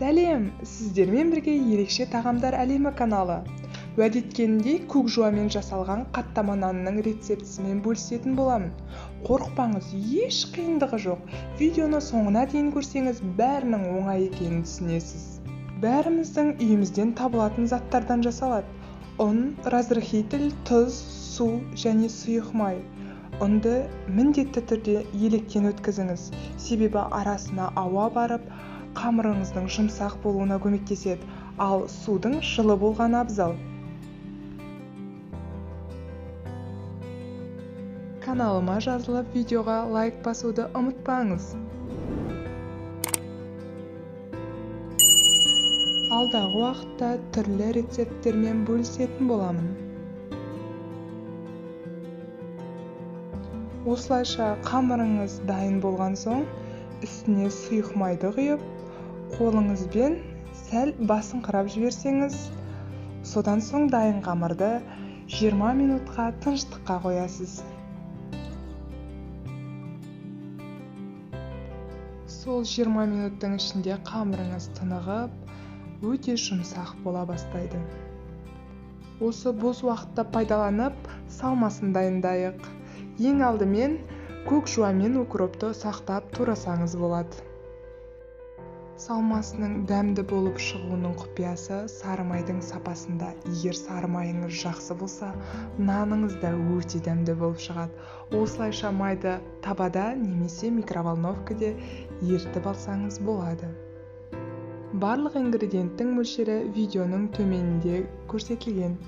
Сәлем, сіздермен бірге ерекше тағамдар әлемі каналы. Уәде еткенімдей көк жуамен жасалған қаттама нанның рецептісімен бөлісетін боламын. Қорықпаңыз, еш қиындығы жоқ. Видеоны соңына дейін көрсеңіз, бәрінің оңай екенін түсінесіз. Бәріміздің үйімізден табылатын заттардан жасалады. Ұн, разрыхитель, тұз, су және сұйық май. Ұнды міндетті түрде електен өткізіңіз, себебі арасына ауа барып, қамырыңыздың жұмсақ болуына көмектеседі, ал судың жылы болғаны абзал. Каналыма жазылып, видеоға лайк басуды ұмытпаңыз. Алдағы уақытта түрлі рецепттермен бөлісетін боламын. Осылайша қамырыңыз дайын болған соң, үстіне сұйық майды құйып, қолыңызбен сәл басыңқырап жіберсеңіз, содан соң дайын қамырды 20 минутқа тыныштыққа қоясыз. Сол 20 минуттың ішінде қамырыңыз тынығып, өте жұмсақ бола бастайды. Осы бос уақытта пайдаланып, салмасын дайындайық. Ең алдымен көк жуамен укропты сақтап турасаңыз болады. Салмасының дәмді болып шығуының құпиясы сары майдың сапасында. Егер сары майыңыз жақсы болса, наныңыз да өте дәмді болып шығады. Осылайша майды табада немесе микроволновкада ерітіп алсаңыз болады. Барлық ингредиенттің мөлшері видеоның төменінде көрсетілген.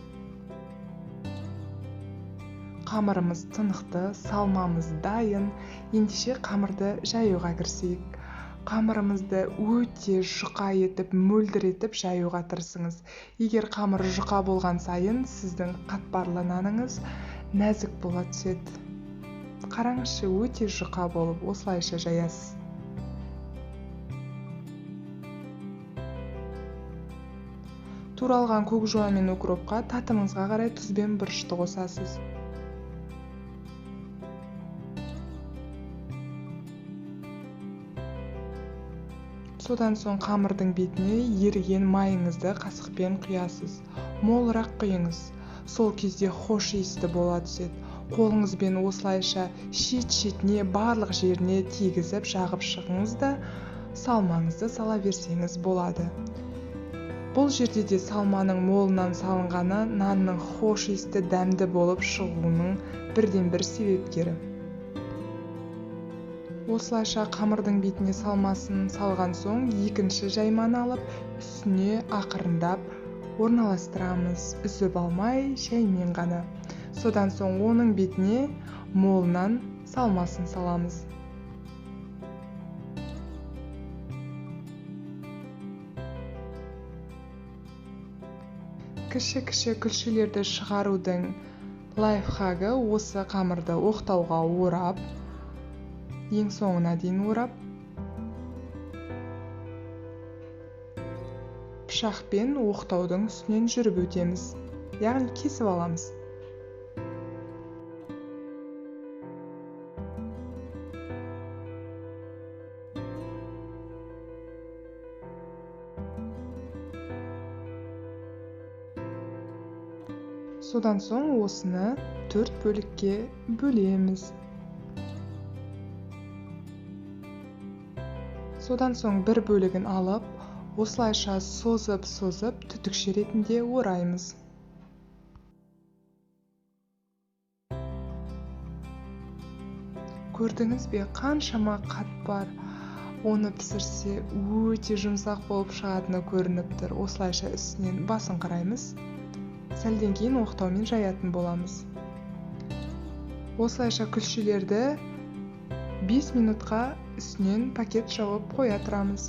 Қамырымыз тынықты, салмамыз дайын. Ендеше қамырды жаюға кірісейік. Қамырымызды өте жұқа етіп, мөлдір етіп жаюға тырысыңыз. Егер қамыр жұқа болған сайын, сіздің қатпарлы наныңыз нәзік бола түседі. Қараңызшы, өте жұқа болып, осылайша жаясыз. Туралған көк жуа мен укропқа татымыңызға қарай тұз бен бұрышты қосасыз. Содан соң қамырдың бетіне еріген майыңызды қасықпен құясыз. Молырақ құйыңыз. Сол кезде хош иісті бола түседі. Қолыңызбен осылайша шет-шетіне, барлық жеріне тигізіп жағып шығыңыз да, салмаңызды сала берсеңіз болады. Бұл жерде де салманың молынан салынғаны нанның хош иісті дәмді болып шығуының бірден-бір себепкері. Осылайша қамырдың бетіне салмасын салған соң, екінші жайманы алып, үстіне ақырындап орналастырамыз. Үзіп алмай, жаймен ғана. Содан соң оның бетіне молынан салмасын саламыз. Кіші-кіші күлшелерді шығарудың лайфхагы осы: қамырды оқтауға орап, ең соңына дейін орап, пышақпен оқтаудың үстінен жүріп өтеміз, яғни кесіп аламыз. Содан соң осыны 4 бөлікке бөлеміз. Содан соң бір бөлігін алып, осылайша созып түтікше ретінде ораймыз. Көрдіңіз бе, қаншама қат бар. Оны пісірсе өте жұмсақ болып шығатыны көрініп тұр. Осылайша үстінен басыңқыраймыз. Сәлден кейін оқтаумен жаятын боламыз. Осылайша күлшелерді 5 минутқа үстінен пакет жауып қоя тұрамыз.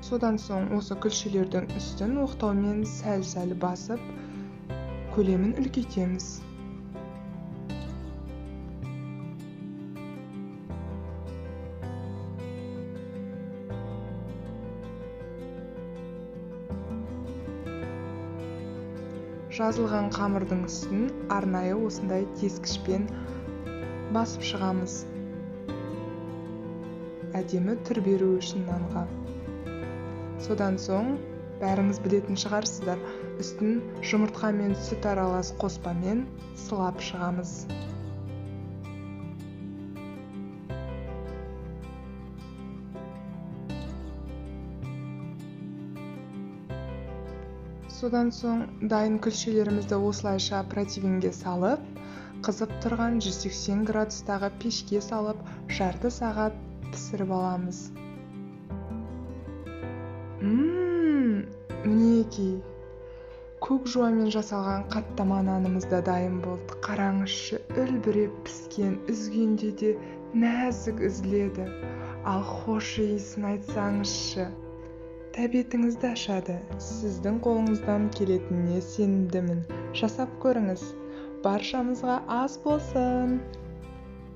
Содан соң осы күлшелердің үстін оқтаумен сәл-сәл басып, көлемін үлкейтеміз. Жазылған қамырдың үстін арнайы осындай тескішпен басып шығамыз. әдемі түр беру үшін нанға. Содан соң бәріңіз білетін шығарсыздар, үстін жұмыртқа мен сүт аралас қоспамен сылап шығамыз. Содан соң дайын күлшелерімізді осылайша противенге салып, қызып тұрған 180 градустағы пешке салып, жарты сағат пісіріп аламыз. Мінекей, көк жуамен жасалған қаттама нанымыз да дайын болды. Қараңызшы, үлбіреп піскен, үзгенде де нәзік үзіледі. Ал хош иісін айтсаңызшы, тәбетіңізді ашады. Сіздің қолыңыздан келетініне сенімдімін. Жасап көріңіз. Баршамызға ас болсын.